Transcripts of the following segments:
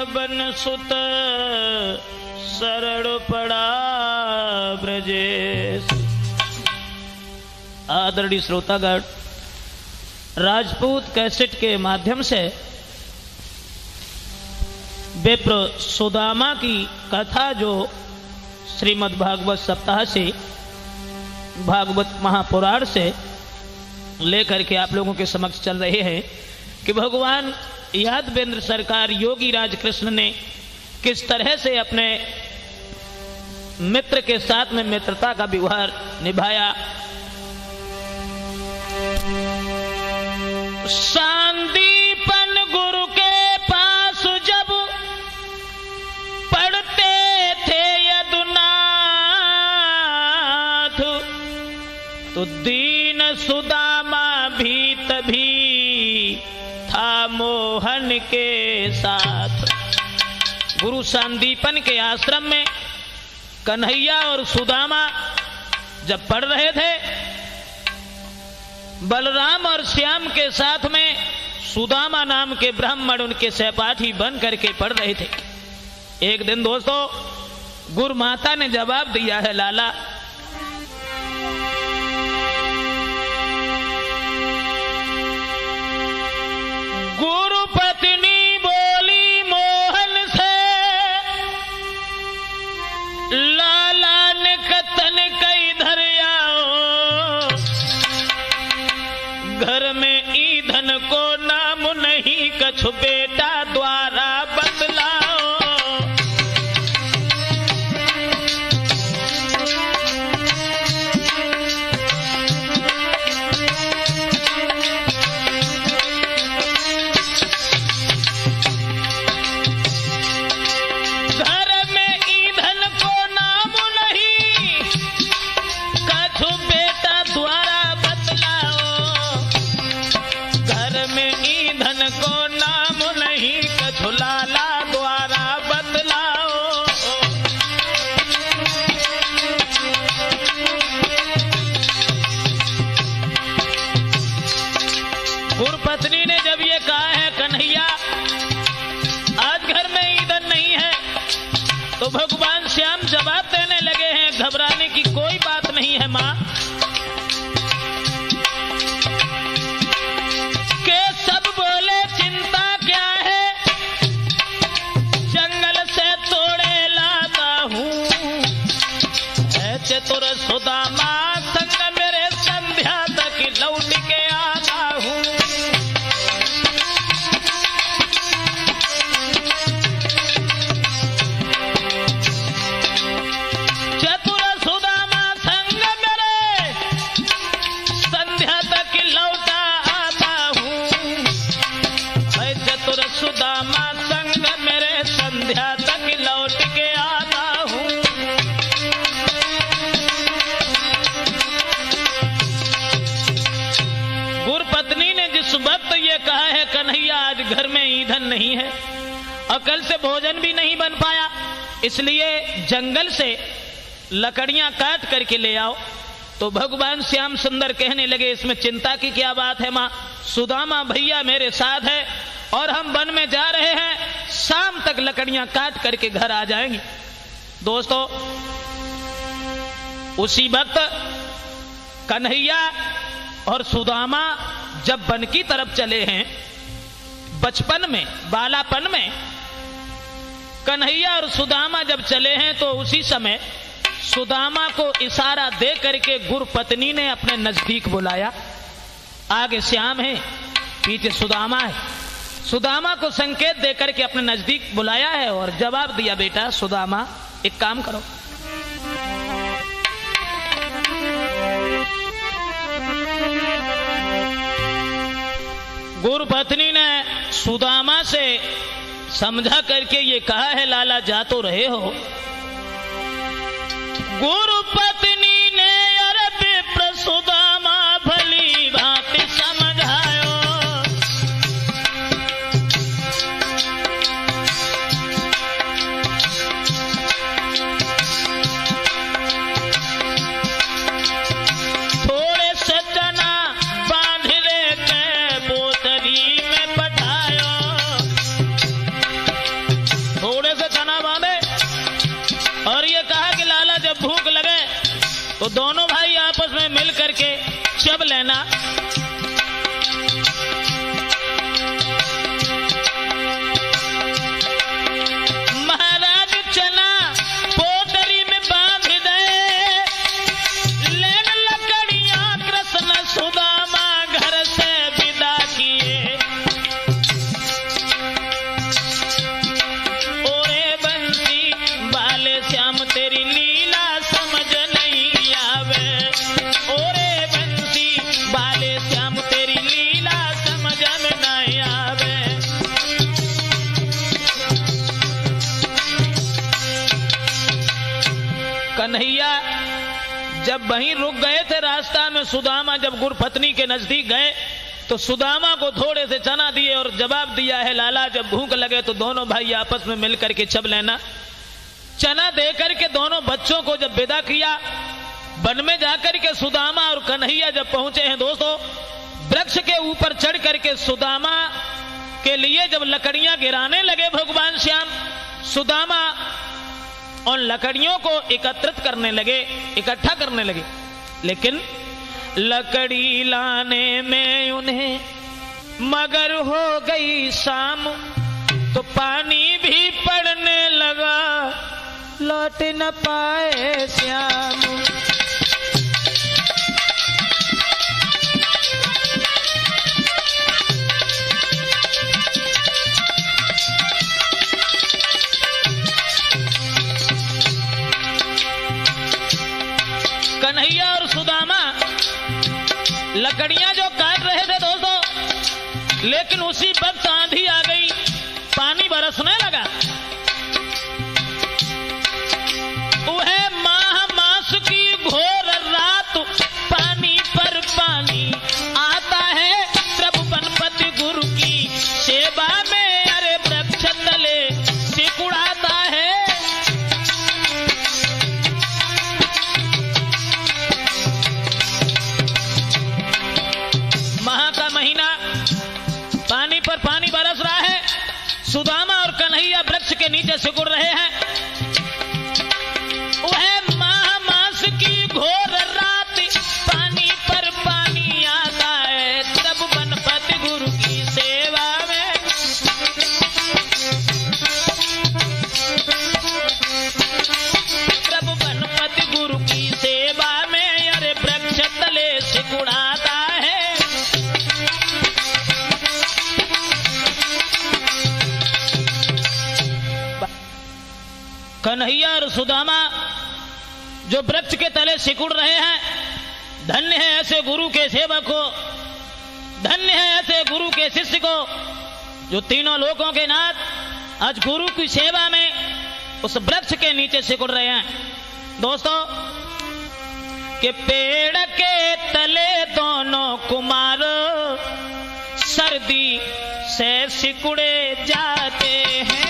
बन सुत शरण पड़ा ब्रजेश। आदरणीय श्रोतागण, राजपूत कैसेट के माध्यम से विप्र सुदामा की कथा जो श्रीमद् भागवत सप्ताह से भागवत महापुराण से लेकर के आप लोगों के समक्ष चल रहे हैं कि भगवान यादवेंद्र सरकार योगी राज कृष्ण ने किस तरह से अपने मित्र के साथ में मित्रता का व्यवहार निभाया। सांदीपन गुरु के पास जब पढ़ते थे यदुनाथ, तो दीन सुदामा भी तभी था मोहन के साथ। गुरु सांदीपन के आश्रम में कन्हैया और सुदामा जब पढ़ रहे थे, बलराम और श्याम के साथ में सुदामा नाम के ब्राह्मण उनके सहपाठी बन करके पढ़ रहे थे। एक दिन दोस्तों गुरु माता ने जवाब दिया है, लाला गुरु पत्नी बोली मोहन से, लाला ने कतन कई धर आओ, घर में ईंधन को नाम नहीं, कछु बेटा द्वारा बदलाओ। गुरुपत्नी ने जब ये कहा है कन्हैया आज घर में ईंधन नहीं है, तो भगवान श्याम जवाब देने लगे हैं, घबराने की कोई बात नहीं है मां, के सब बोले चिंता क्या है, जंगल से तोड़े लाता हूं, चतुर सुदामा संग मेरे संध्या तक लौट के आता हूं। चतुर सुदामा संग मेरे संध्या तक लौटा आता हूं, मैं चतुर सुदामा संग मेरे संध्या तक लौट के आता हूं। गुरुपत्नी ने जिस वक्त ये कहा है कन्हैया आज घर में ईंधन नहीं है और कल से भोजन भी नहीं बन पाया, इसलिए जंगल से लकड़ियां काट करके ले आओ, तो भगवान श्याम सुंदर कहने लगे इसमें चिंता की क्या बात है मां, सुदामा भैया मेरे साथ है और हम वन में जा रहे हैं, शाम तक लकड़ियां काट करके घर आ जाएंगे। दोस्तों उसी वक्त कन्हैया और सुदामा जब वन की तरफ चले हैं, बचपन में बालापन में कन्हैया और सुदामा जब चले हैं, तो उसी समय सुदामा को इशारा दे करके गुरुपत्नी ने अपने नजदीक बुलाया। आगे श्याम है, पीछे सुदामा है, सुदामा को संकेत दे करके अपने नजदीक बुलाया है और जवाब दिया, बेटा सुदामा एक काम करो, गुरुपत्नी ने सुदामा से समझा करके ये कहा है, लाला जा तो रहे हो। गुरुपत्नी ने अरे विप्र सुदामा भली भांति समझायो, थोड़े से जना बांध ले के बोतरी में पठायो, जब वहीं रुक गए थे रास्ता में, सुदामा जब गुरपत्नी के नजदीक गए तो सुदामा को थोड़े से चना दिए और जवाब दिया है, लाला जब भूख लगे तो दोनों भाई आपस में मिलकर के चब लेना। चना देकर के दोनों बच्चों को जब विदा किया, वन में जाकर के सुदामा और कन्हैया जब पहुंचे हैं दोस्तों, वृक्ष के ऊपर चढ़ करके सुदामा के लिए जब लकड़ियां गिराने लगे भगवान श्याम, सुदामा उन लकड़ियों को एकत्रित करने लगे, इकट्ठा करने लगे। लेकिन लकड़ी लाने में उन्हें मगर हो गई शाम, तो पानी भी पड़ने लगा, लौट न पाए श्याम। कन्हैया और सुदामा लकड़ियां जो काट रहे थे दोस्तों, लेकिन उसी वक्त आंधी आ गई, पानी बरसने लगा। वह माह मास की घोर रात, पानी पर पानी आता है, प्रभु बनपति गुरु की सेवा में, अरे वृक्ष तले सिकुड़ाता है। माह का महीना, पानी पर पानी बरस रहा है, सुदामा और कन्हैया वृक्ष के नीचे सिकुड़ रहे हैं। वह माह मास की घोर रात, पानी पर पानी आता है, तब बनपति गुरु की सेवा में। प्रभु बनपति गुरु की सेवा में, अरे वृक्ष तले सिकुड़ाता है। कन्हैया और सुदामा जो वृक्ष के तले सिकुड़ रहे हैं, धन्य है ऐसे गुरु के सेवक को, धन्य है ऐसे गुरु के शिष्य को, जो तीनों लोकों के नाथ आज गुरु की सेवा में उस वृक्ष के नीचे सिकुड़ रहे हैं। दोस्तों, कि पेड़ के तले दोनों कुमार सर्दी से सिकुड़े जाते हैं।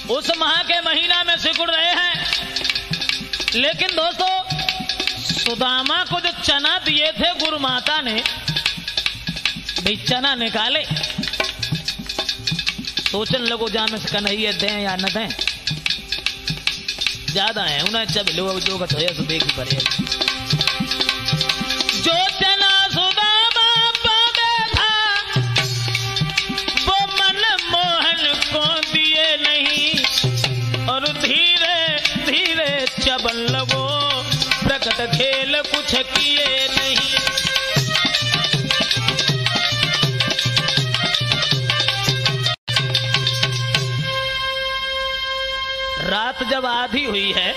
उस माह के महीना में सिकुड़ रहे हैं। लेकिन दोस्तों, सुदामा को जो चना दिए थे गुरु माता ने, भाई चना निकाले, सोचने लगो जा में से कन्हैया दें या न दें, ज्यादा है उन्हें जब लोग जो तो देख ही पड़े। जो चना सुदामा पावे था, वो मन मोहन को दिए नहीं, और धीरे धीरे चबन लगो, प्रकट खेल कुछ किए नहीं। रात जब आधी हुई है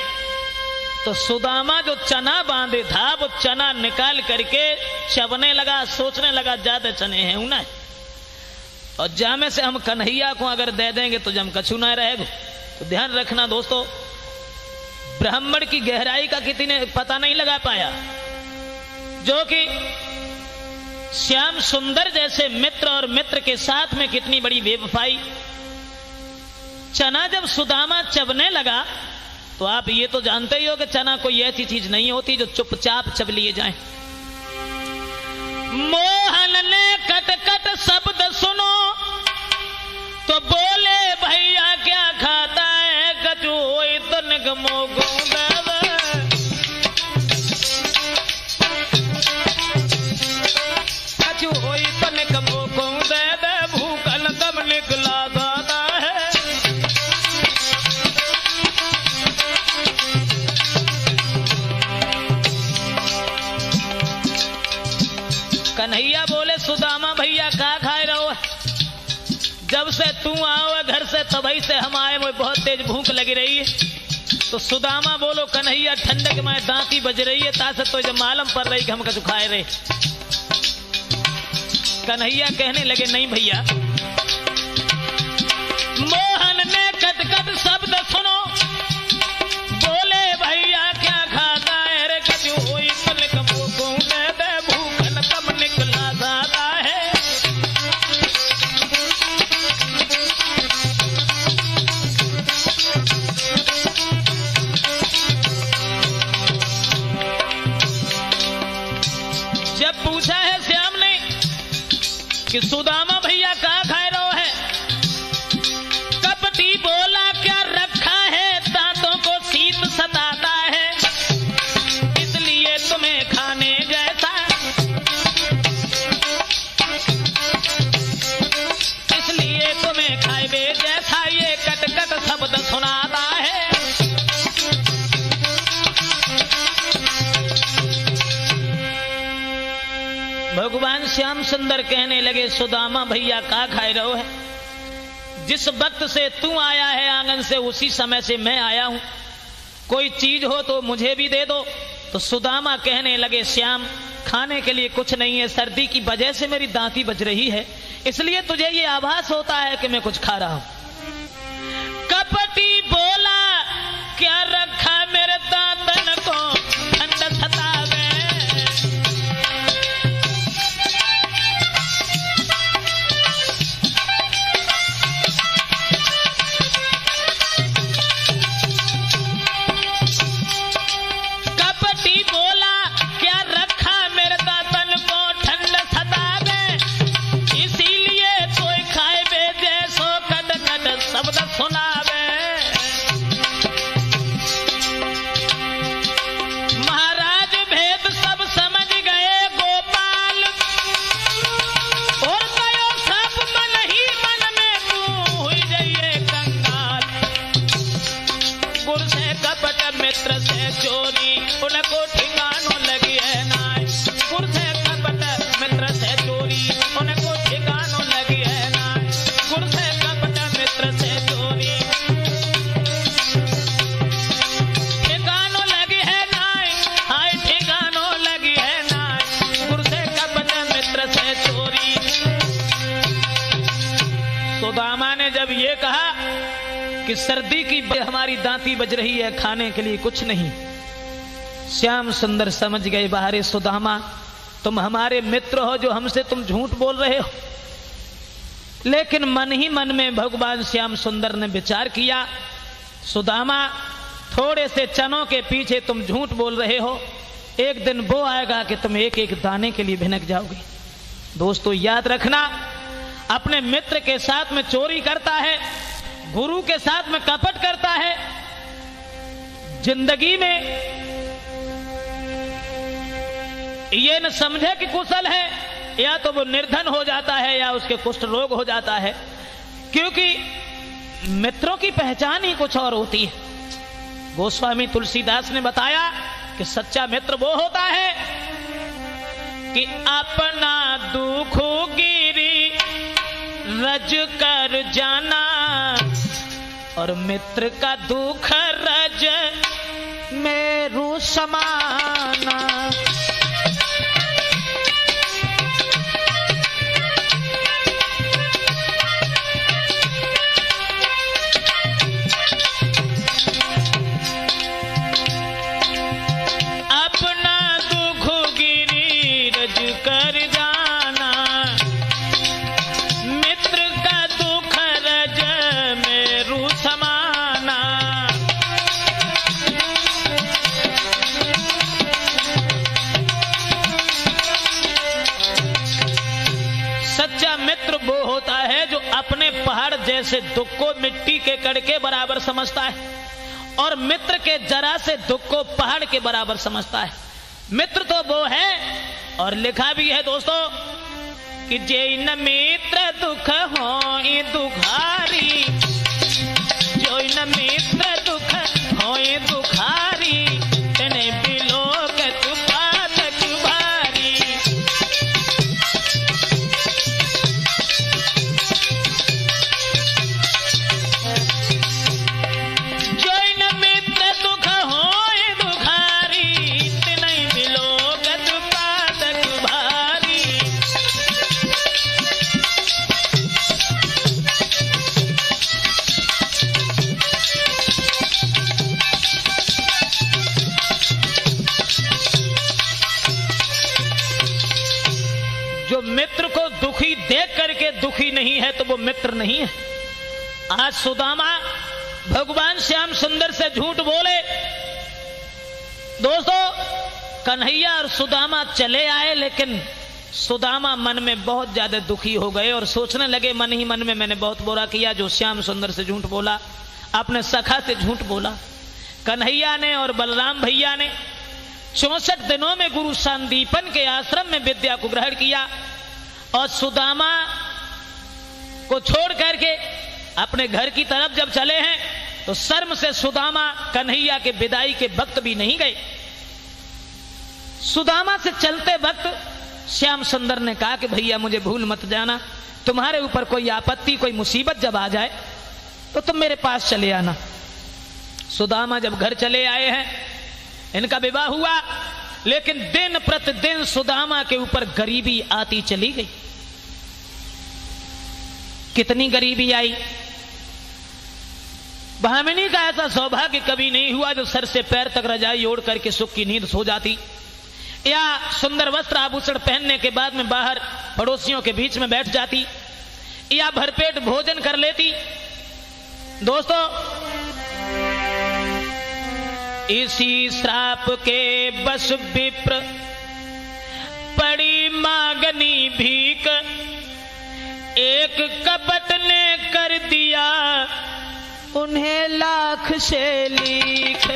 तो सुदामा जो चना बांधे था वो चना निकाल करके चबने लगा, सोचने लगा ज्यादा चने हैं उन्हें, और जामे से हम कन्हैया को अगर दे देंगे तो जम कछु ना रहेगा। तो ध्यान रखना दोस्तों, ब्राह्मण की गहराई का किसी ने पता नहीं लगा पाया, जो कि श्याम सुंदर जैसे मित्र और मित्र के साथ में कितनी बड़ी बेवफाई। चना जब सुदामा चबने लगा तो आप ये तो जानते ही हो कि चना कोई ऐसी चीज नहीं होती जो चुपचाप चब लिए जाए। मोहन ने कट कट शब्द सुनो तो बोले भैया क्या खाता है, कचू तो निगमो गुंदव। कन्हैया बोले सुदामा भैया का खाए रहो, जब से तू आओ घर से तभी से हम आए, मुझे बहुत तेज भूख लगी रही है। तो सुदामा बोलो कन्हैया ठंडक में दांती बज रही है, तासे तो जब मालूम पड़ रही कि हम कछु खाए रहे। कन्हैया कहने लगे नहीं भैया। मोहन ने कट शब्द सुनो, बोले भैया क्या खाता है रे, कछु होई पलक मुंह दे दे, भूखन तब निकला जाता है। जब पूछा है श्याम ने कि सुदामा भैया कहाँ खाए रहो है, कपटी बोला क्या रखा है, दांतों को शीत सताता है, इसलिए तुम्हें खाने जैसा, इसलिए तुम्हें खाए जैसा ये कट कट शब्द सुनाता है। भगवान श्याम सुंदर कहने लगे सुदामा भैया का खाए रहो है, जिस वक्त से तू आया है आंगन से उसी समय से मैं आया हूं, कोई चीज हो तो मुझे भी दे दो। तो सुदामा कहने लगे श्याम खाने के लिए कुछ नहीं है, सर्दी की वजह से मेरी दांती बज रही है, इसलिए तुझे ये आभास होता है कि मैं कुछ खा रहा हूं। कपटी बोला क्या रखा मेरे दांतन को ठंड सतावे, मित्र से चोरी उनको ठिकानों लगी है नाय, गुर से कपट मित्र से चोरी उनको ठिकानों लगी है नाय, गुर से कपट मित्र से चोरी ठिकानों लगी है नाय, हाय ठिकानों लगी है नाय, गुर से कपट मित्र से चोरी। सुदामा ने जब ये कहा कि सर्दी की हमारी दांती बज रही है, खाने के लिए कुछ नहीं, श्याम सुंदर समझ गए बाहरे सुदामा तुम हमारे मित्र हो जो हमसे तुम झूठ बोल रहे हो। लेकिन मन ही मन में भगवान श्याम सुंदर ने विचार किया, सुदामा थोड़े से चनों के पीछे तुम झूठ बोल रहे हो, एक दिन वो आएगा कि तुम एक एक दाने के लिए भिनक जाओगे। दोस्तों याद रखना, अपने मित्र के साथ में चोरी करता है, गुरु के साथ में कपट करता है, जिंदगी में ये न समझे कि कुशल है, या तो वो निर्धन हो जाता है या उसके कुष्ठ रोग हो जाता है, क्योंकि मित्रों की पहचान ही कुछ और होती है। गोस्वामी तुलसीदास ने बताया कि सच्चा मित्र वो होता है कि अपना दुख गिरी रज कर जाना और मित्र का दुख रज मेरु समाना। अपना दुख गिरी रज कर जाना, मित्र का दुख रज मेरु समाना। सच्चा मित्र वो होता है जो अपने पहाड़ जैसे दुख को मिट्टी के कण के बराबर समझता है और मित्र के जरा से दुख को पहाड़ के बराबर समझता है। मित्र तो वो है, और लिखा भी है दोस्तों कि जैन मित्र दुख होई दुखारी, जैन मित्र दुख होई दुखारी, तने बिलो के तुपात कुभारी। जो मित्र को दुखी देख करके दुखी नहीं है तो वो मित्र नहीं है। आज सुदामा भगवान श्याम सुंदर से झूठ बोले। दोस्तों, कन्हैया और सुदामा चले आए, लेकिन सुदामा मन में बहुत ज्यादा दुखी हो गए और सोचने लगे मन ही मन में, मैंने बहुत बुरा किया जो श्याम सुंदर से झूठ बोला, अपने सखा से झूठ बोला। कन्हैया ने और बलराम भैया ने 64 दिनों में गुरु संदीपन के आश्रम में विद्या को ग्रहण किया और सुदामा को छोड़ करके अपने घर की तरफ जब चले हैं तो शर्म से सुदामा कन्हैया के विदाई के वक्त भी नहीं गए। सुदामा से चलते वक्त श्याम सुंदर ने कहा कि भैया मुझे भूल मत जाना, तुम्हारे ऊपर कोई आपत्ति कोई मुसीबत जब आ जाए तो तुम मेरे पास चले आना। सुदामा जब घर चले आए हैं, इनका विवाह हुआ, लेकिन दिन प्रतिदिन सुदामा के ऊपर गरीबी आती चली गई। कितनी गरीबी आई। भामिनी का ऐसा सौभाग्य कभी नहीं हुआ जो सर से पैर तक रजाई ओढ़ करके सुख की नींद सो जाती, या सुंदर वस्त्र आभूषण पहनने के बाद में बाहर पड़ोसियों के बीच में बैठ जाती, या भरपेट भोजन कर लेती। दोस्तों, इसी श्राप के बस विप्र पड़ी मांगनी भीख, एक कपट ने कर दिया उन्हें लाख से लीख।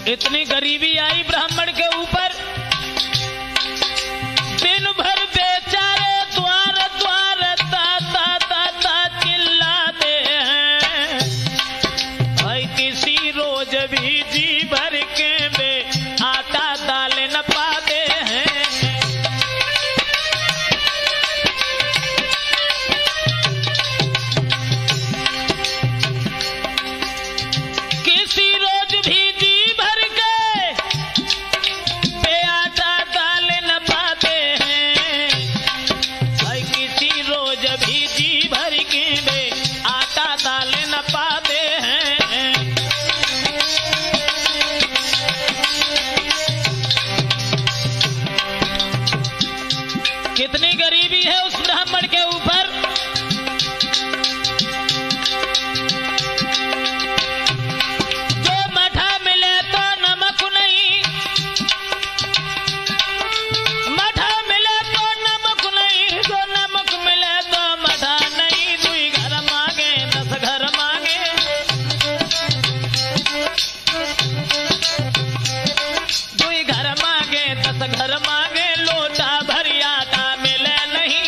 इतनी गरीबी आई ब्राह्मण के ऊपर, दिन भर बेचारे द्वार द्वार ता ता ता ता चिल्लाते हैं, भाई किसी रोज भी जी भर के बे आटा दाल न पाते हैं। किसी रोज भी कितनी गरीबी है उस ब्राह्मण के ऊपर। जो मठा मिले तो नमक नहीं, मठा मिले तो नमक नहीं, जो नमक मिले तो मठा नहीं। दुई घर मांगे 10 घर मांगे, दुई घर मांगे 10 घर मांगे, लोटा भरी आटा मिले नहीं।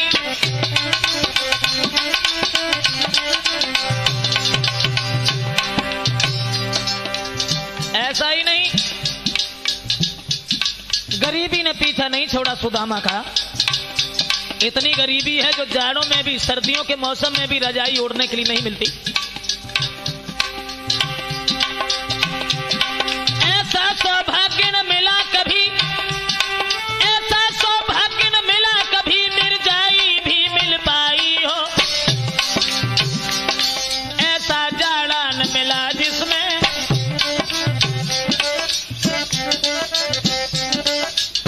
ऐसा ही नहीं, गरीबी ने पीछा नहीं छोड़ा सुदामा का। इतनी गरीबी है जो जाड़ों में भी, सर्दियों के मौसम में भी रजाई ओढ़ने के लिए नहीं मिलती। ऐसा सौभाग्य न मिला कभी, ऐसा सौभाग्य न मिला कभी, निर्जाई भी मिल पाई हो। ऐसा जाड़ा न मिला जिसमें,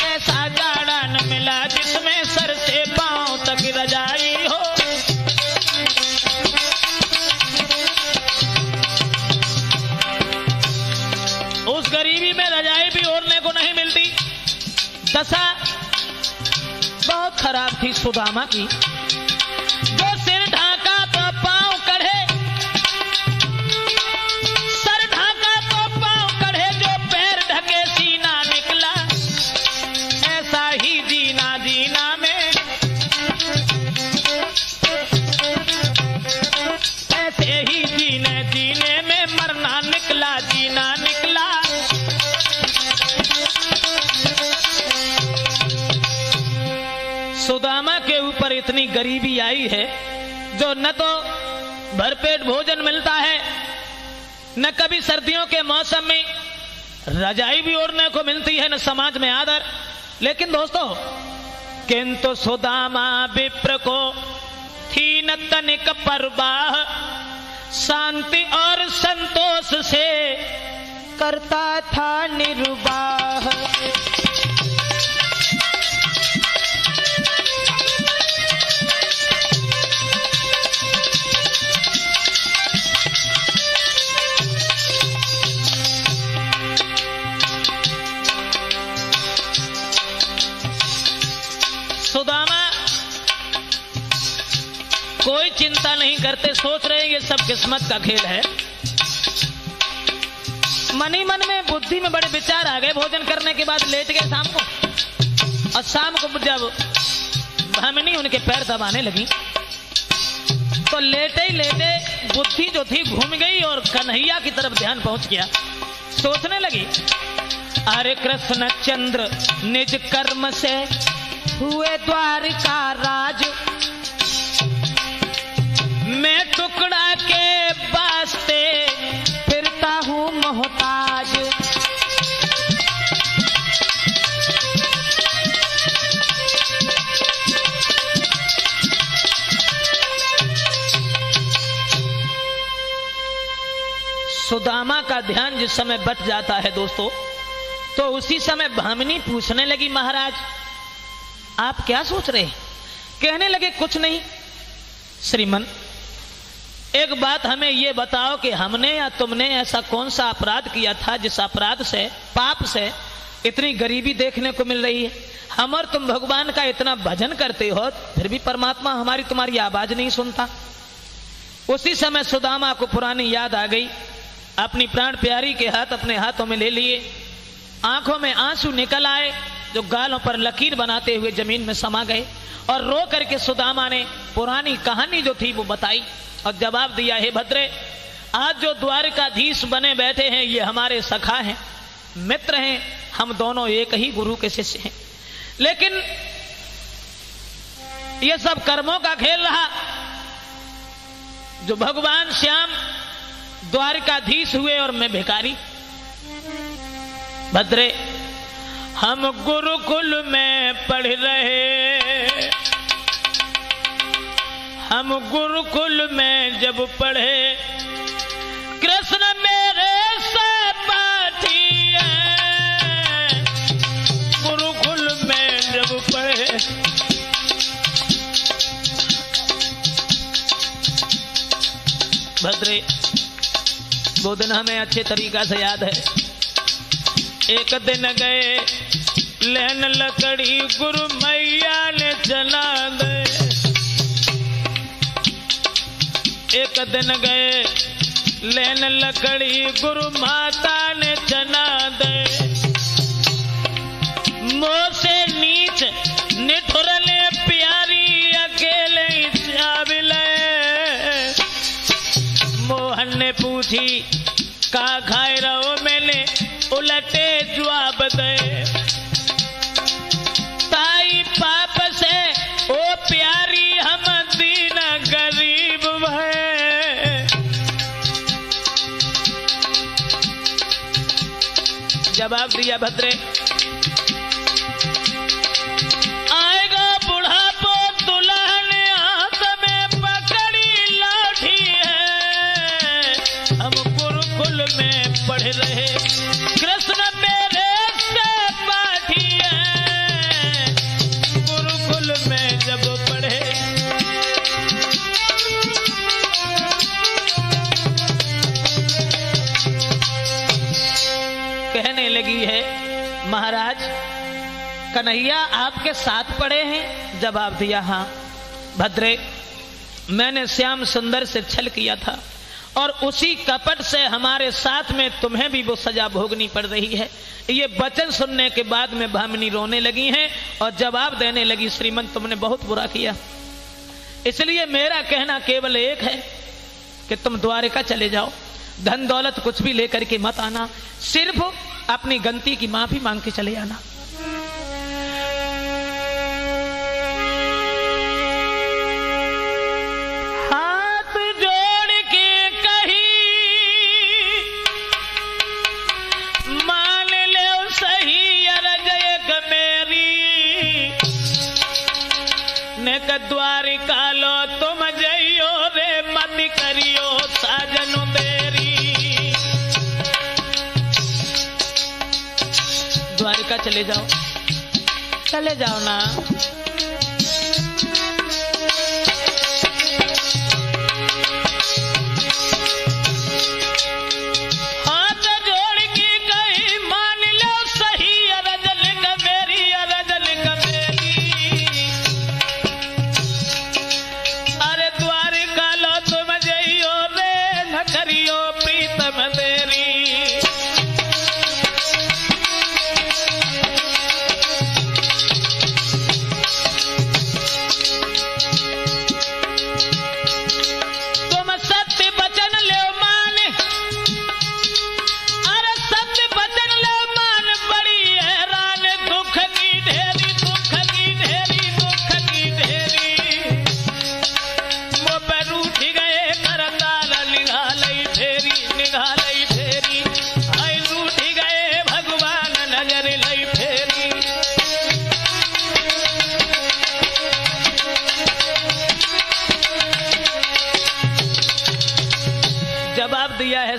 ऐसा जाड़ा न मिला जिसमें सर से पांव तक रजाई हो। उस गरीबी में रजाई भी ओढ़ने को नहीं मिलती। दशा बहुत खराब थी सुदामा की। जो सिर ढाका तो पांव कढ़े, सर ढाका तो पांव कढ़े, जो पैर ढके सीना निकला। ऐसा ही जीना जीना में, ऐसे ही जीने जीने में मरना निकला, जीना निकला। सुदामा के ऊपर इतनी गरीबी आई है जो न तो भरपेट भोजन मिलता है, न कभी सर्दियों के मौसम में रजाई भी ओढ़ने को मिलती है, न समाज में आदर, लेकिन दोस्तों, किंतु सुदामा विप्र को थी न तनिक परवाह, शांति और संतोष से करता था निर्वाह। सुदामा कोई चिंता नहीं करते, सोच रहे ये सब किस्मत का खेल है। मन ही मन में बुद्धि में बड़े विचार आ गए। भोजन करने के बाद लेट गए शाम को, और शाम को जब भामिनी उनके पैर दबाने लगी तो लेटे ही लेटे बुद्धि जो थी घूम गई और कन्हैया की तरफ ध्यान पहुंच गया। सोचने लगी, अरे कृष्ण चंद्र निज कर्म से हुए द्वारिका राज, मैं टुकड़ा के वास्ते फिरता हूं मोहताज। सुदामा का ध्यान जिस समय बट जाता है दोस्तों, तो उसी समय भामिनी पूछने लगी, महाराज आप क्या सोच रहे हैं? कहने लगे, कुछ नहीं श्रीमन, एक बात हमें यह बताओ कि हमने या तुमने ऐसा कौन सा अपराध किया था जिस अपराध से, पाप से इतनी गरीबी देखने को मिल रही है। हम और तुम भगवान का इतना भजन करते हो, फिर भी परमात्मा हमारी तुम्हारी आवाज नहीं सुनता। उसी समय सुदामा को पुरानी याद आ गई। अपनी प्राण प्यारी के हाथ अपने हाथों में ले लिए, आंखों में आंसू निकल आए जो गालों पर लकीर बनाते हुए जमीन में समा गए, और रो करके सुदामा ने पुरानी कहानी जो थी वो बताई और जवाब दिया, हे भद्रे, आज जो द्वारकाधीश बने बैठे हैं ये हमारे सखा हैं, मित्र हैं, हम दोनों एक ही गुरु के शिष्य हैं। लेकिन ये सब कर्मों का खेल रहा। जो भगवान श्याम द्वारकाधीश हुए और मैं भिखारी। भद्रे, हम गुरुकुल में पढ़ रहे, हम गुरुकुल में जब पढ़े, कृष्ण मेरे से पाठी है, गुरुकुल में जब पढ़े। भद्रे, वो दिन हमें अच्छे तरीका से याद है। एक दिन गए लेन लकड़ी, गुरु मैया ने जला दे। एक दिन गए लेन लकड़ी, गुरु माता ने जना दे। मोह से नीच निठुरले प्यारी, अकेले चावले। मोहन ने पूछी का खाए रहो, मैंने उलटे जवाब दे। ताई पाप से ओ प्यारी, हम दीन गरीब है। जवाब दिया, भद्रे, आएगा बुढ़ापो, दुल्हन हाथ में पकड़ी लाठी है। हम गुरुकुल में पढ़ रहे, कृष्ण मेरे से पाठी है, गुरुकुल में जब पढ़े। कहने लगी है, महाराज कन्हैया आपके साथ पढ़े हैं? जवाब दिया, हाँ। भद्रे, मैंने श्याम सुंदर से छल किया था और उसी कपट से हमारे साथ में तुम्हें भी वो सजा भोगनी पड़ रही है। ये वचन सुनने के बाद में भामिनी रोने लगी हैं और जवाब देने लगी, श्रीमन तुमने बहुत बुरा किया, इसलिए मेरा कहना केवल एक है कि तुम द्वारिका चले जाओ, धन दौलत कुछ भी लेकर के मत आना, सिर्फ अपनी गलती की माफी मांग के चले आना। मान ले सही अरज एक मेरी, क द्वारिका लो तुम जइयो रे मत करियो साजन देरी। द्वारिका चले जाओ ना।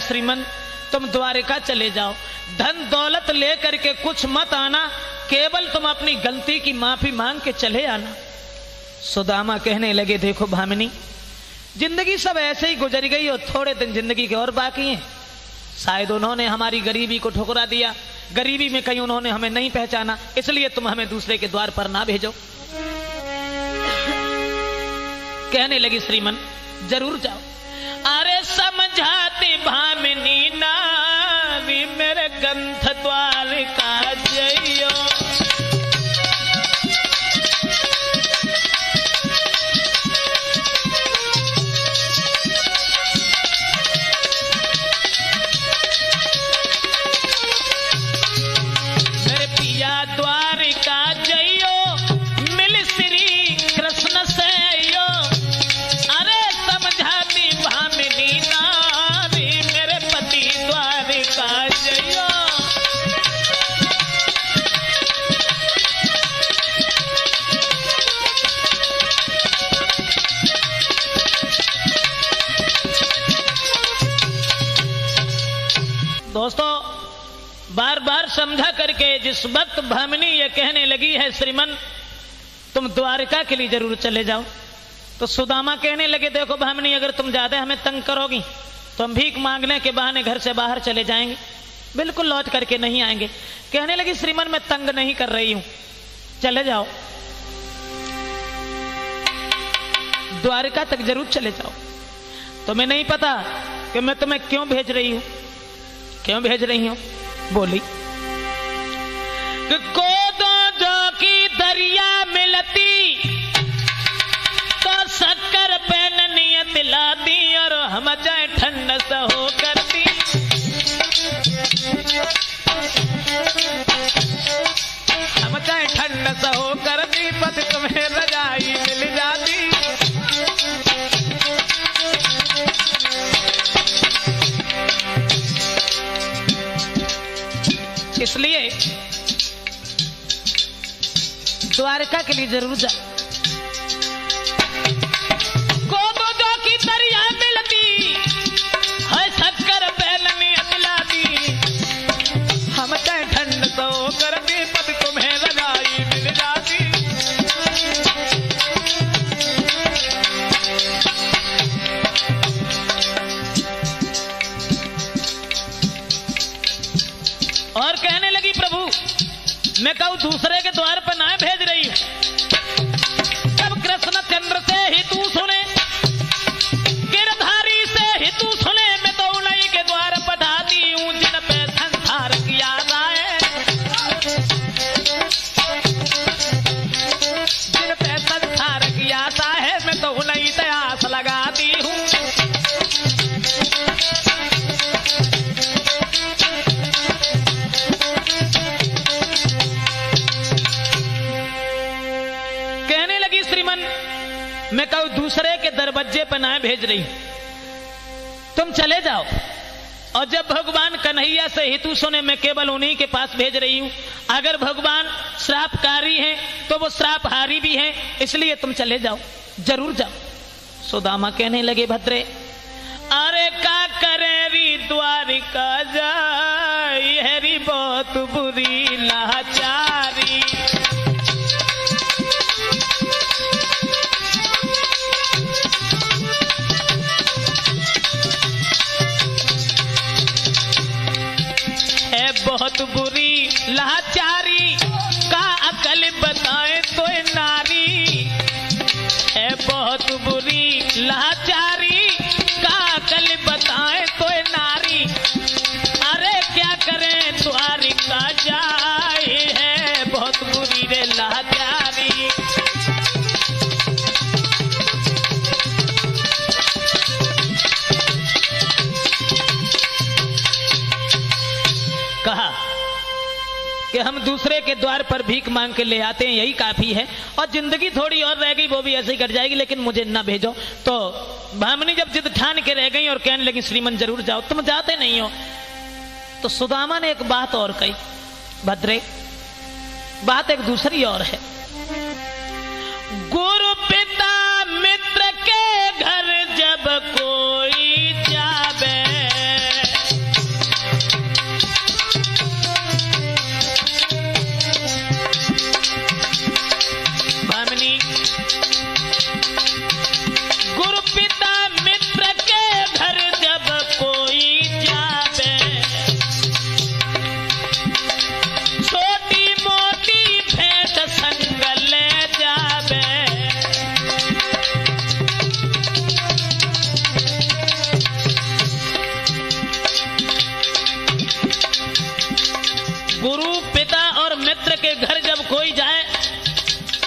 श्रीमन तुम द्वारिका चले जाओ, धन दौलत लेकर के कुछ मत आना, केवल तुम अपनी गलती की माफी मांग के चले आना। सुदामा कहने लगे देखो भामिनी, जिंदगी सब ऐसे ही गुजर गई और थोड़े दिन जिंदगी के और बाकी हैं। शायद उन्होंने हमारी गरीबी को ठुकरा दिया, गरीबी में कहीं उन्होंने हमें नहीं पहचाना, इसलिए तुम हमें दूसरे के द्वार पर ना भेजो। कहने लगी श्रीमन जरूर जाओ। अरे समझाती भामिनी नारी मेरे गंथ द्वारिका जइयो। मेरे पिया द्वारिका जइयो, मिल श्री कृष्ण से यो। अरे समझाती भामिनी नारी मेरे पति द्वारिका जइयो। दोस्तों बार बार समझा करके जिस वक्त भामिनी ये कहने लगी है श्रीमन तुम द्वारिका के लिए जरूर चले जाओ, तो सुदामा कहने लगे देखो भामिनी अगर तुम ज्यादा हमें तंग करोगी तो हम भीख मांगने के बहाने घर से बाहर चले जाएंगे, बिल्कुल लौट करके नहीं आएंगे। कहने लगी श्रीमन मैं तंग नहीं कर रही हूं, चले जाओ, द्वारिका तक जरूर चले जाओ। तुम्हें नहीं पता कि मैं तुम्हें क्यों भेज रही हूं, क्यों भेज रही हूं? बोली कोदो जो की दरिया मिलती तो शक्कर पेन नियत लाती और हम जाए ठंड सहो करती। हम जाए ठंड सहो करती पद तुम्हें रजाई मिल जाती। इसलिए द्वारका के लिए जरूर जा। कोदो की दरिया मिलती है शक्कर बैलनी अतलाती। हम चाहे ठंड तो करती पद तुम्हें रजाई मिल जाती। और कहने लगी प्रभु मैं कहूं दूसरे के द्वार पर ना भेज रही हूं। जब कृष्ण चंद्र से ही तू सुने, गिरधारी से ही तू सुने, मैं तो उन्हीं के द्वार पठाती हूं जिन पे संसार की याद आए। जिन पे संसार की आशा है मैं तो उन्हीं से आस लगाती हूं। मैं कहूं दूसरे के दरवाजे पर ना भेज रही, तुम चले जाओ, और जब भगवान कन्हैया से हितू सुने मैं केवल उन्हीं के पास भेज रही हूं, अगर भगवान श्रापकारी हैं तो वो श्रापहारी भी हैं, इसलिए तुम चले जाओ, जरूर जाओ। सुदामा कहने लगे भद्रे अरे का करे री द्वारिका जाई हरी बहुत बुरी लाचारी। है बहुत बुरी लाचारी का अकल बताए तो नारी। है बहुत बुरी लाचारी का अकल बताए तो नारी। अरे क्या करें द्वारिका जाए है बहुत बुरी रे लाचारी। कहा कि हम दूसरे के द्वार पर भीख मांग के ले आते हैं, यही काफी है, और जिंदगी थोड़ी और रह गई वो भी ऐसे ही कट जाएगी, लेकिन मुझे ना भेजो। तो भामिनी जब जिद ठान के रह गई और कहने लगी श्रीमन जरूर जाओ, तुम जाते नहीं हो। तो सुदामा ने एक बात और कही, भद्रे बात एक दूसरी और है। गुरु पिता मित्र के घर जब कोई जावे, भामिनी गुरु पिता मित्र के घर जब कोई जावे, छोटी मोटी भेंट संग ले जावे। गुरु पिता और मित्र के घर जब कोई जाए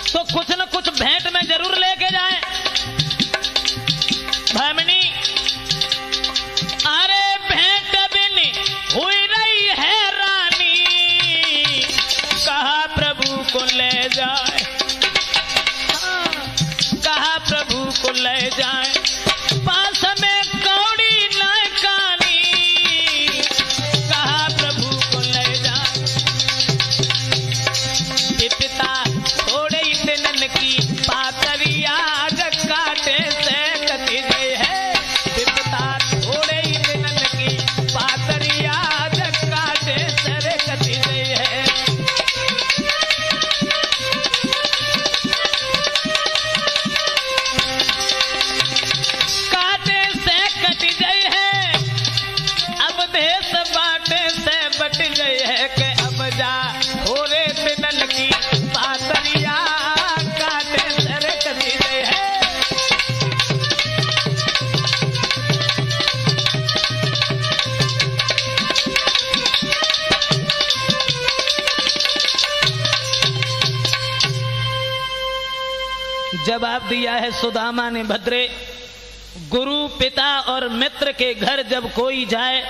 तो कुछ न कुछ भेंट में जरूर लेके जाए। भामिनी अरे भेंट बिन हुई रही है रानी, कहा प्रभु को ले जाए, कहा प्रभु को ले जाए। पास में कौड़ी न कानी, कहा प्रभु को ले जाए। पिता थोड़े दिन की पातरिया काटे से कटी गई है। पिता थोड़े दिन की पातरिया काटे से कटी गई है। काटे से कटी गई है, अब देश बाटे से बट गई है कि अब जा थोड़े दिन की पातरिया काटे से कटी गई है। जवाब दिया है सुदामा ने भद्रे, गुरु पिता और मित्र के घर जब कोई जाए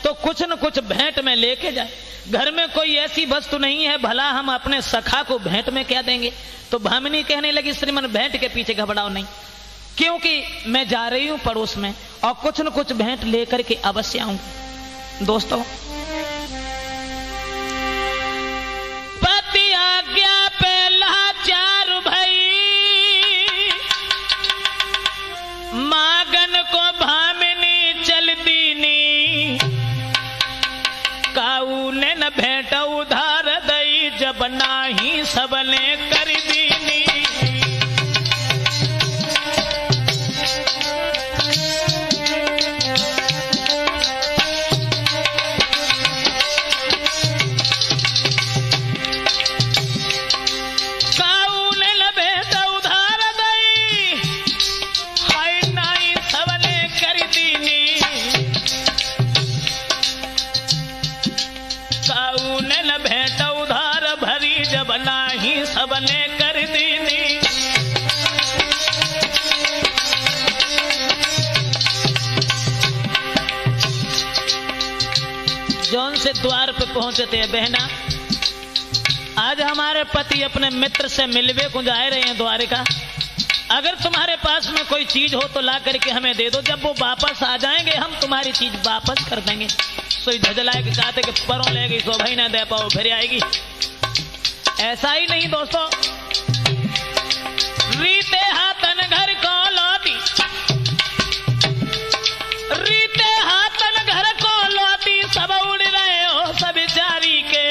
तो कुछ न कुछ भेंट में लेके जाए। घर में कोई ऐसी वस्तु नहीं है भला हम अपने सखा को भेंट में क्या देंगे। तो भामिनी कहने लगी श्रीमन भेंट के पीछे घबराओ नहीं, क्योंकि मैं जा रही हूं पड़ोस में और कुछ न कुछ भेंट लेकर के अवश्य आऊंगी। दोस्तों पति आज्ञा पे लाचार भई, मागन को भामिनी चल दीनी, काऊ ने न भेंट उधार दई, जब नाही सबने कर दीनी। काऊ ने न भेंट उधार दई, हाय नाही सबने कर दीनी। काऊ ने न भेंट उधार भरी, जब नाही सबने कर दीनी। जौन से द्वार पे पहुंचते हैं बहना, आज हमारे पति अपने मित्र से मिलवे को जा रहे हैं द्वारिका। अगर तुम्हारे पास में कोई चीज हो तो ला करके हमें दे दो, जब वो वापस आ जाएंगे हम तुम्हारी चीज वापस कर देंगे। सोई झजलाए के चाहते कि परों ले गई सो भाई ना दे पाओ फिर आएगी। ऐसा ही नहीं दोस्तों, रीते हाथन घर को लौटी, रीते हाथन घर को लौटी, सब उड़ रहे हो सब जारी के,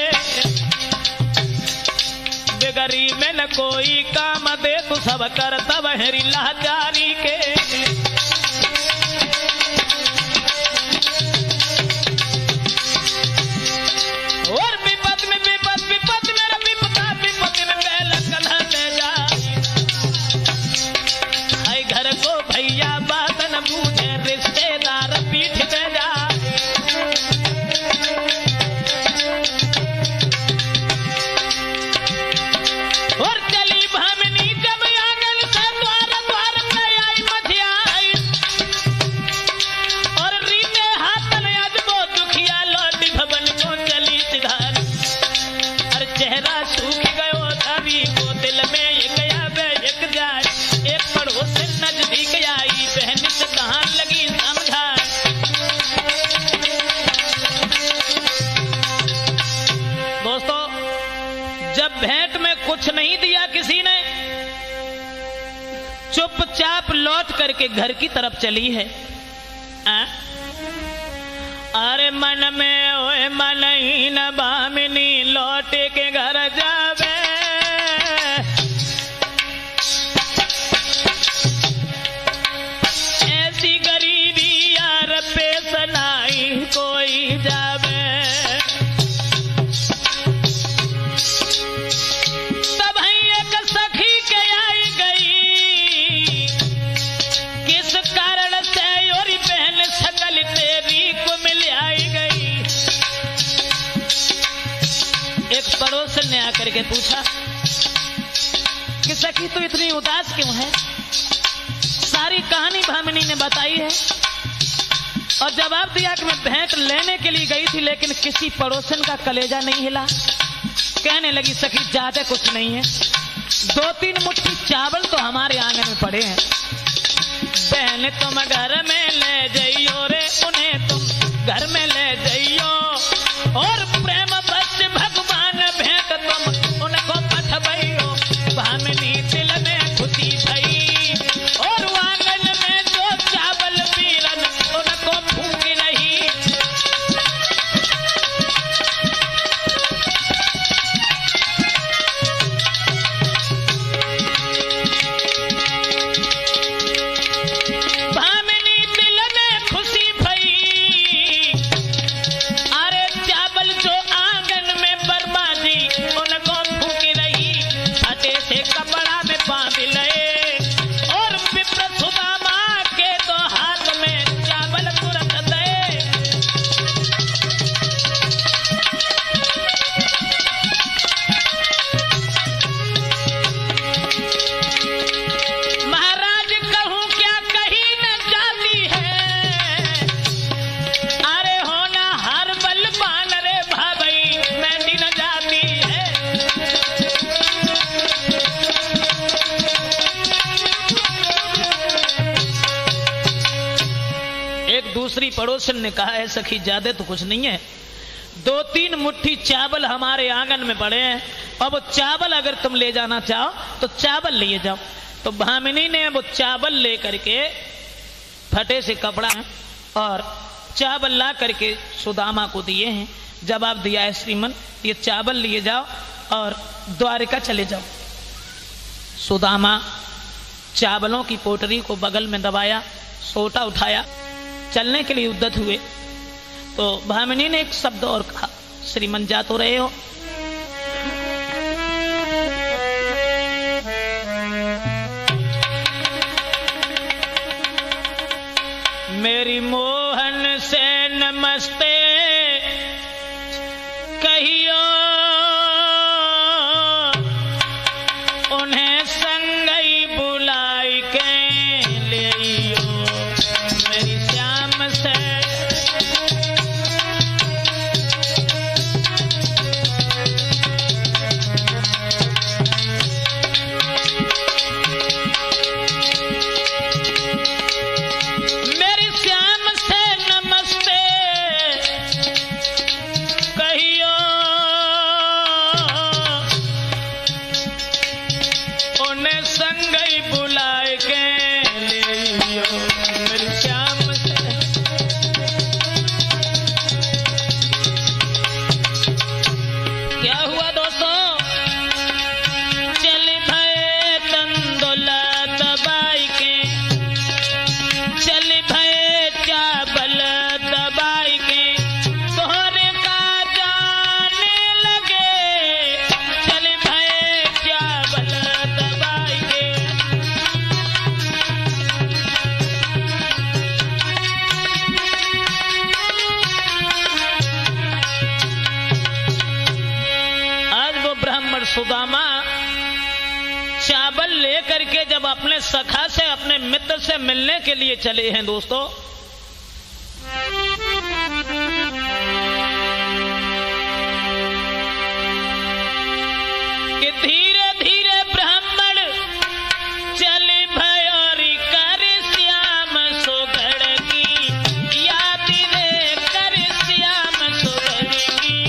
बेगरी में न कोई काम दे तू सब कर तब हरी लाचारी के। और विपत में विपत, विपत मेरा विपता, विपत में पहले कलह दे जा, हाय घर को भैया बात न बूझे, रिश्तेदार पीठ दे जा। और चली भामिनी जब आंगन से द्वार द्वार पे आई मझियाई, और रीते हाथन अजबो दुखिया लौटी भवन को चली सिधार। और चेहरा सूख गयो धवी को दिल में ये गया वे एक जाए, एक पड़ोस नजदीक आई बहन से कहां लगी समझा। दोस्तों जब भेंट में कुछ नहीं दिया किसी ने, चुपचाप लौट करके घर की तरफ चली है। अरे मन में ओए मन ही न भामिनी लौटे के घर जावे, ऐसी गरीबी यार पेश नहीं कोई जावे। तब एक सखी के आई गई, किस कारण से और बहन सकल तेरी को मिल आई गई। एक पड़ोसन ने आकर के पूछा कि सखी तो इतनी उदास क्यों है। सारी कहानी भामिनी ने बताई है और जवाब दिया कि मैं भेंट लेने के लिए गई थी लेकिन किसी पड़ोसन का कलेजा नहीं हिला। कहने लगी सखी ज्यादा कुछ नहीं है, 2-3 मुट्ठी चावल तो हमारे आंगन में पड़े हैं, बहन तुम घर में ले जाइयो रे, उन्हें तुम घर में ले जाइयो, और प्रेम बस भगवान भेंट तुम उनको पठबइयो। भामिनी दिल में खुशी भई, और आंगन में जो चावल पीरन उनको फूक रही। भामिनी दिल में खुशी भई, अरे चावल जो आंगन में बर्बादी उनको फूक रही। फटे से कपड़ा में बांध लए, और विप्र सुदामा के तो हाथ में चावल तुरंत दे। महाराज कहूं क्या कहीं न जाती है, अरे होना हर बलवान रे भाई मैं दिन जाती है। एक दूसरी पड़ोसन ने कहा है सखी ज्यादा तो कुछ नहीं है, 2-3 मुट्ठी चावल हमारे आंगन में पड़े हैं, अब चावल अगर तुम ले जाना चाहो तो चावल लिए जाओ। तो भामिनी ने वो चावल ले करके फटे से कपड़ा और चावल ला करके सुदामा को दिए हैं। जवाब दिया है श्रीमन ये चावल लिए जाओ और द्वारिका चले जाओ। सुदामा चावलों की पोटरी को बगल में दबाया, सोटा उठाया, चलने के लिए उद्यत हुए। तो भामिनी ने एक शब्द और कहा, श्रीमन जा तो रहे हो, मेरी मोहन से नमस्ते कहियो, उन्हें संगई बुलाई के लियो, मेरी श्याम से ने संग ही बुलाए के ले मेरे श्याम से। क्या हुआ दोस्तों? चल भय तंदुलत बाई के, चल भय चावल दबाई के, तोहरे का जाने लगे, चल भय चावल दबाई के। आज वो ब्राह्मण सुदामा चावल लेकर के जब अपने सखा से, अपने मित्र से मिलने के लिए चले हैं दोस्तों, कि धीरे धीरे ब्राह्मण चल भयोरी कर श्याम सुगड़ की याद रे, कर श्याम सुगड़ की।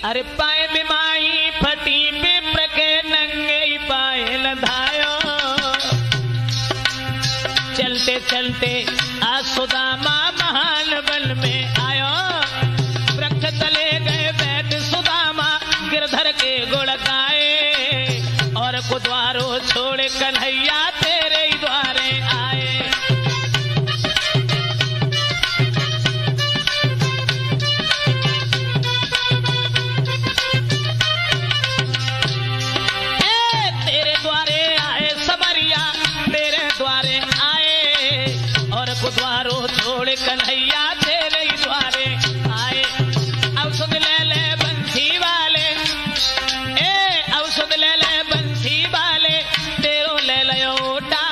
अरे पाए बिमाई फटी पिपर के नंगे पाए लधायो, चलते चलते आज सुदामा महान वन में आयो। वृक्ष तले गए बैठ सुदामा, गिरधर के गुण गाए, और कुद्वारो छोड़े कन्हैया तेरे ही द्वारे आए। द्वारो छोड़े कन्हैया तेरे ही द्वारे आए। औषध ले ले बंसी वाले, औषध ले ले बंसी वाले, तेरो ले लोटा,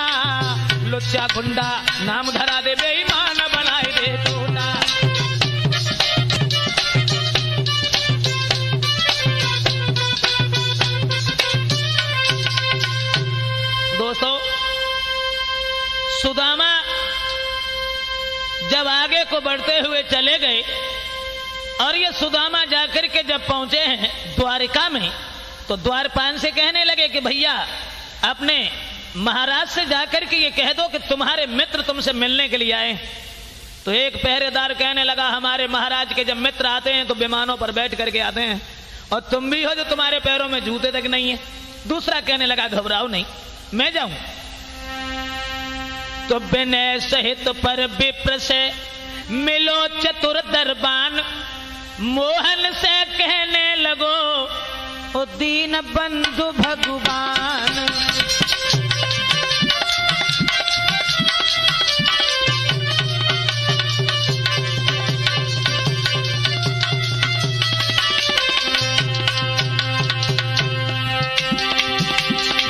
लुच्चा गुंडा नाम धरा दे, बेईमान बनाए दे टोटा। दोस्तों, सुदामा जब आगे को बढ़ते हुए चले गए, और ये सुदामा जाकर के जब पहुंचे हैं द्वारिका में, तो द्वारपाल से कहने लगे कि भैया अपने महाराज से जाकर के ये कह दो कि तुम्हारे मित्र तुमसे मिलने के लिए आए। तो एक पहरेदार कहने लगा, हमारे महाराज के जब मित्र आते हैं तो विमानों पर बैठ करके आते हैं, और तुम भी हो जो तुम्हारे पैरों में जूते तक नहीं है। दूसरा कहने लगा, घबराओ नहीं, मैं जाऊं। तो विनय सहित पर विप्र से मिलो चतुर दरबान, मोहन से कहने लगो ओ दीन बंधु भगवान।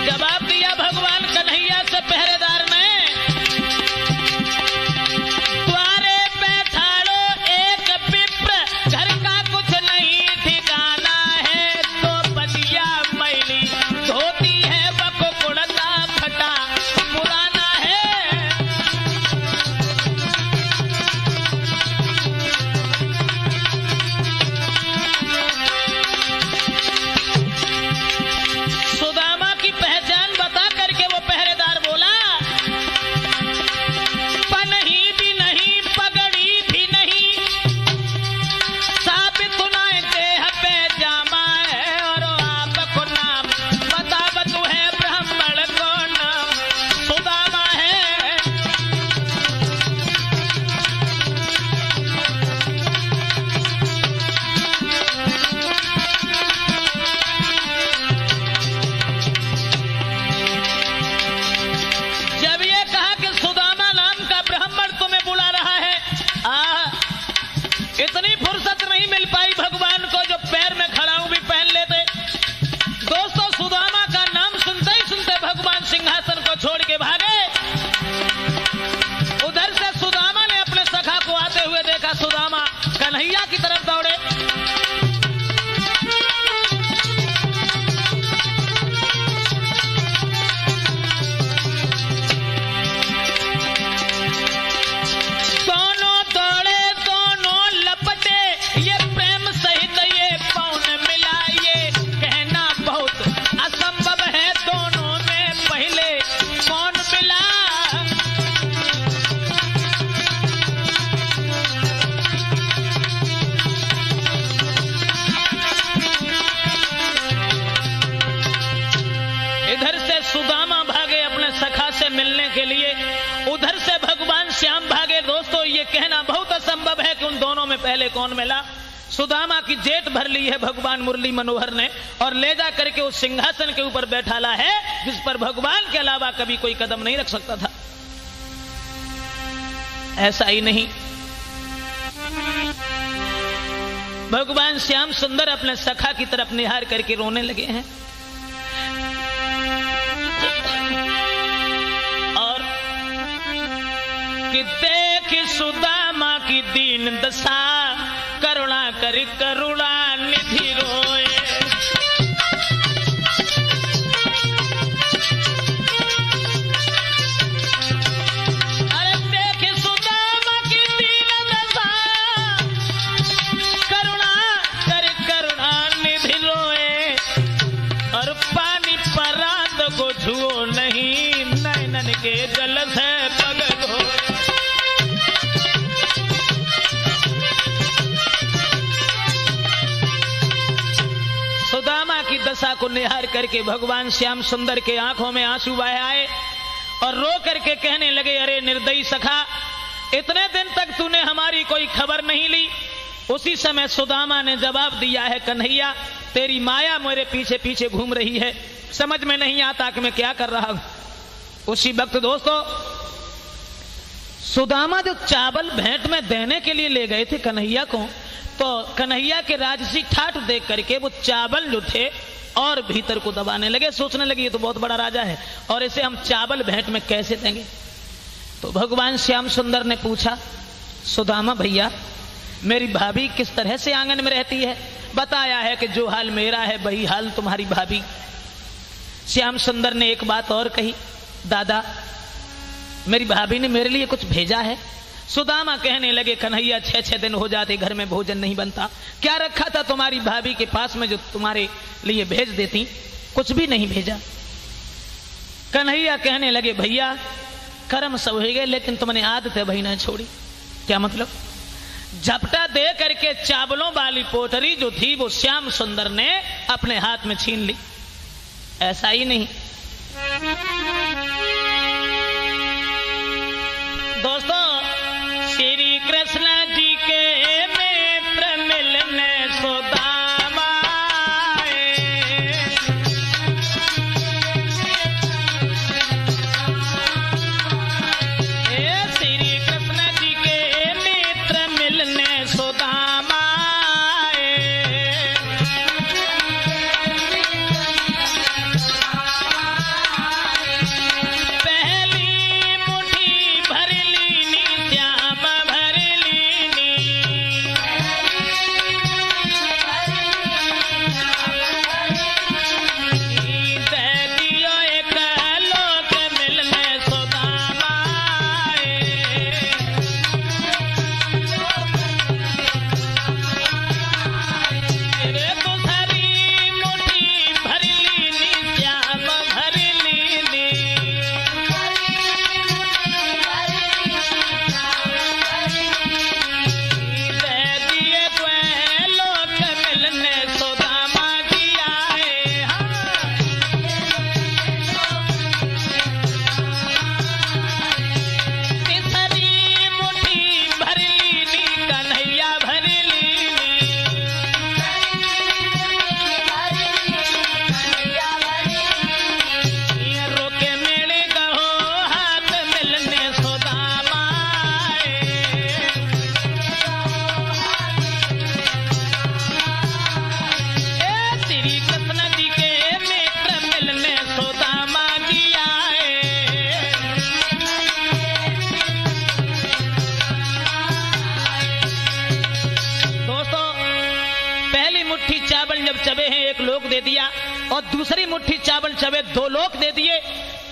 जवाब दिया भगवान कन्हैया से पहरेदार ने, द्वारे पे ठाड़ो एक विप्र, घर का कुछ नहीं ठिकाना है, तो बदिया मैली धोती है बक कहना बहुत असंभव है कि उन दोनों में पहले कौन मिला। सुदामा की जेट भर ली है भगवान मुरली मनोहर ने और ले जा करके उस सिंहासन के ऊपर बैठाला है जिस पर भगवान के अलावा कभी कोई कदम नहीं रख सकता था। ऐसा ही नहीं, भगवान श्याम सुंदर अपने सखा की तरफ निहार करके रोने लगे हैं और कि देख सुदामा की दीन दशा, करुणा कर करुणा निधि रोए। अरे देख सुदामा की दीन दशा, करुणा कर करुणा निधि रोए। और पानी परात को छुओ नहीं, नैनन के जल से पग धोए। सुदामा की दशा को निहार करके भगवान श्याम सुंदर के आंखों में आंसू बह आए और रो करके कहने लगे, अरे निर्दयी सखा, इतने दिन तक तूने हमारी कोई खबर नहीं ली। उसी समय सुदामा ने जवाब दिया है, कन्हैया तेरी माया मेरे पीछे पीछे घूम रही है, समझ में नहीं आता कि मैं क्या कर रहा हूं। उसी वक्त दोस्तों सुदामा जो चावल भेंट में देने के लिए ले गए थे कन्हैया को, तो कन्हैया के राजसी ठाठ देख करके वो चावल जो थे और भीतर को दबाने लगे। सोचने लगे ये तो बहुत बड़ा राजा है और इसे हम चावल भेंट में कैसे देंगे। तो भगवान श्याम सुंदर ने पूछा, सुदामा भैया मेरी भाभी किस तरह से आंगन में रहती है। बताया है कि जो हाल मेरा है वही हाल तुम्हारी भाभी। श्याम सुंदर ने एक बात और कही, दादा मेरी भाभी ने मेरे लिए कुछ भेजा है। सुदामा कहने लगे, कन्हैया 6-6 दिन हो जाते घर में भोजन नहीं बनता, क्या रखा था तुम्हारी भाभी के पास में जो तुम्हारे लिए भेज देती। कुछ भी नहीं भेजा। कन्हैया कहने लगे, भैया कर्म सब हो गए लेकिन तुमने आदत है भाई ना छोड़ी। क्या मतलब? झपटा दे करके चावलों वाली पोटरी जो थी वो श्याम सुंदर ने अपने हाथ में छीन ली। ऐसा ही नहीं दोस्तों, श्री कृष्ण जी के नेत्र मिलने सुदामा श्री कृष्ण जी के नेत्र मिलने सुदामा चबे हैं 1 लोक दे दिया और दूसरी मुट्ठी चावल चबे 2 लोक दे दिए।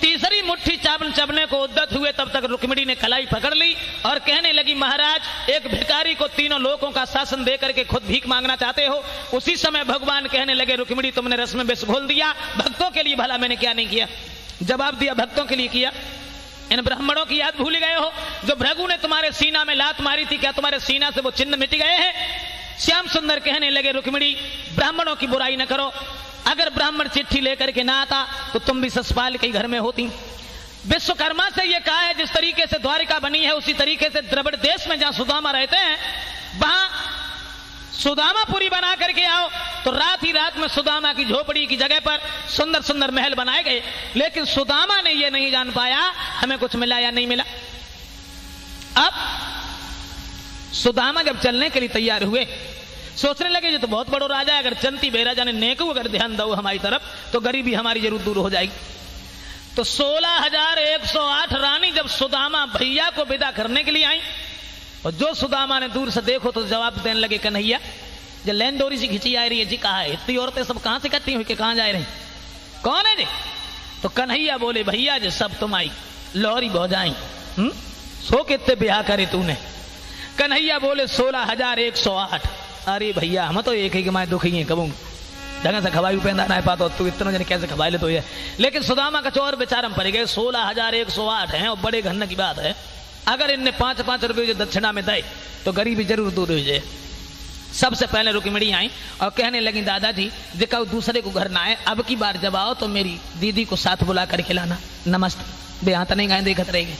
तीसरी मुट्ठी चावल चबने को उद्यत हुए तब तक रुक्मिणी ने कलाई पकड़ ली और कहने लगी, महाराज एक भिखारी को 3 लोकों का शासन दे करके खुद भीख मांगना चाहते हो। उसी समय भगवान कहने लगे, रुक्मिणी तुमने रस में विष घोल दिया, भक्तों के लिए भला मैंने क्या नहीं किया। जवाब दिया, भक्तों के लिए किया। इन ब्राह्मणों की याद भूल गए हो जो भृगु ने तुम्हारे सीना में लात मारी थी, क्या तुम्हारे सीना से वो चिन्ह मिट गए हैं। श्याम सुंदर कहने लगे, रुक्मिणी ब्राह्मणों की बुराई न करो, अगर ब्राह्मण चिट्ठी लेकर के ना आता तो तुम भी ससपाल के घर में होती। विश्वकर्मा से यह कहा है जिस तरीके से द्वारिका बनी है उसी तरीके से द्रविड़ देश में जहां सुदामा रहते हैं वहां सुदामापुरी बना करके आओ। तो रात ही रात में सुदामा की झोपड़ी की जगह पर सुंदर सुंदर महल बनाए गए। लेकिन सुदामा ने यह नहीं जान पाया हमें कुछ मिला या नहीं मिला। अब सुदामा जब चलने के लिए तैयार हुए, सोचने लगे ये तो बहुत बड़ो राजा है, अगर चंती बेराजा ने नेकू अगर ध्यान दो हमारी तरफ तो गरीबी हमारी जरूर दूर हो जाएगी। तो 16,108 रानी जब सुदामा भैया को विदा करने के लिए आई और जो सुदामा ने दूर से देखो तो जवाब देने लगे, कन्हैया जो लैन डोरी से खिंची आ रही है जी, कहा है इतनी औरतें सब कहां से इकट्ठी हुई कि कहां जा रही, कौन है जी? तो कन्हैया बोले, भैया जी सब तुम आई लोहरी भौजाई, सो कितने ब्याह करे तूने? कन्हैया बोले 16,108। अरे भैया हम तो एक ही के मैं दुखी है कबूंग जगह से खवाई पहना ना पाता तू इतना जन कैसे खवाई ले तो ये। लेकिन सुदामा का चोर बेचारम पड़ गए। 16,108 है और बड़े घन की बात है। अगर इनने 5-5 रुपये जो दक्षिणा में दे तो गरीबी जरूर दूर हो जाए। सबसे पहले रुक्मिणी आई और कहने लगी, दादाजी देखा दूसरे को घर ना आए, अब की बार जब आओ तो मेरी दीदी को साथ बुला कर खिलाना। नमस्ते बेहा तो नहीं गए देखत रहेगी।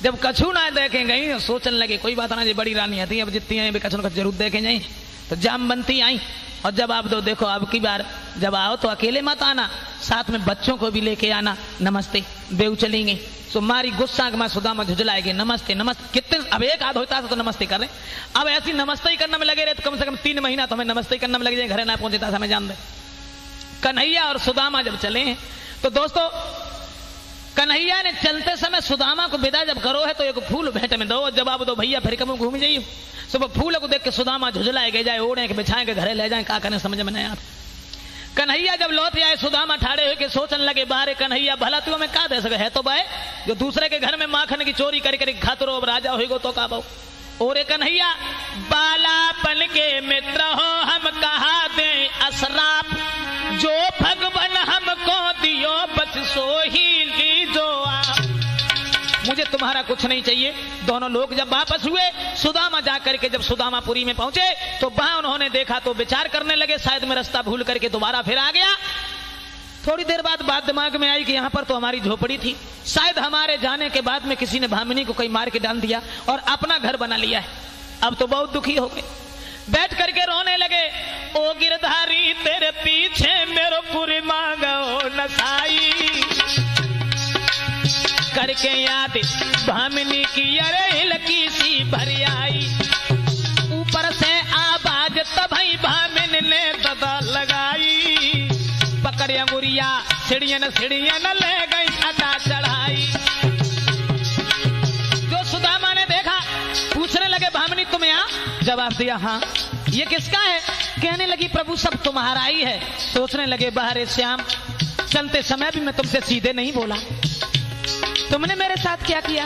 जब कछु ना देखे गई सोचने लगे कोई बात ना जी, बड़ी रानी आती है अब जितनी आई कछु न जरूर देखे जाए। तो जामवंती आई और जब आप देखो अब की बार जब आओ तो अकेले मत आना, साथ में बच्चों को भी लेके आना। नमस्ते बेऊ चलेंगे। तो मारी गुस्सा मैं सुदामा झुझलाएंगे, नमस्ते नमस्ते कितने, अब एक आध होता तो नमस्ते कर रहे, अब ऐसी नमस्ते ही करने में लगे रहे तो कम से कम 3 महीना तो हमें नमस्ते करने में लग जाए, घरे ना पहुंचता था हमें जान दे। कन्हैया और सुदामा जब चले हैं तो दोस्तों कन्हैया ने चलते समय सुदामा को विदा जब करो है तो एक फूल भेंट में दो और जवाब दो, भैया फिर कब घूम जाइए। सुबह फूल को देख के सुदामा झुझलाए गए जाए, ओढ़े के बिछाए के घरे ले जाए, क्या करने समझ में नहीं आता। कन्हैया जब लौट आए सुदामा ठाड़े हुए के सोचने लगे, बाहर कन्हैया भला तू हमें का दे सके है तो भाई जो दूसरे के घर में माखन की चोरी करके खातरो अब राजा होगो तो का बहु। और कन्हैया बालापन के मित्र हो हम कहा दे असराप, जो भगवान हमको दियो बस सो ही लीजो आप, मुझे तुम्हारा कुछ नहीं चाहिए। दोनों लोग जब वापस हुए सुदामा जाकर के जब सुदामापुरी में पहुंचे तो वहां उन्होंने देखा तो विचार करने लगे, शायद मैं रास्ता भूल करके दोबारा फिर आ गया। थोड़ी देर बाद बात दिमाग में आई कि यहां पर तो हमारी झोपड़ी थी, शायद हमारे जाने के बाद में किसी ने भामिनी को कहीं मार के डाल दिया और अपना घर बना लिया है। अब तो बहुत दुखी हो गए, बैठ करके रोने लगे। ओ गिरधारी तेरे पीछे मेरो पूरी मांगो नसाई, करके याद भामिनी की अरे हिलकी सी भर आई, ऊपर से आवाज तभी भामिन ने ददा लगाई, पकड़ अंगुरिया सीढ़ियन ले गई अदा चढ़ाई। जो सुदामा ने देखा पूछने लगे, भामिनी तुम यहाँ? जवाब दिया हाँ। ये किसका है? कहने लगी प्रभु सब तुम्हारा ही है। सोचने लगे, बाहर श्याम चलते समय भी मैं तुमसे सीधे नहीं बोला, तुमने मेरे साथ क्या किया?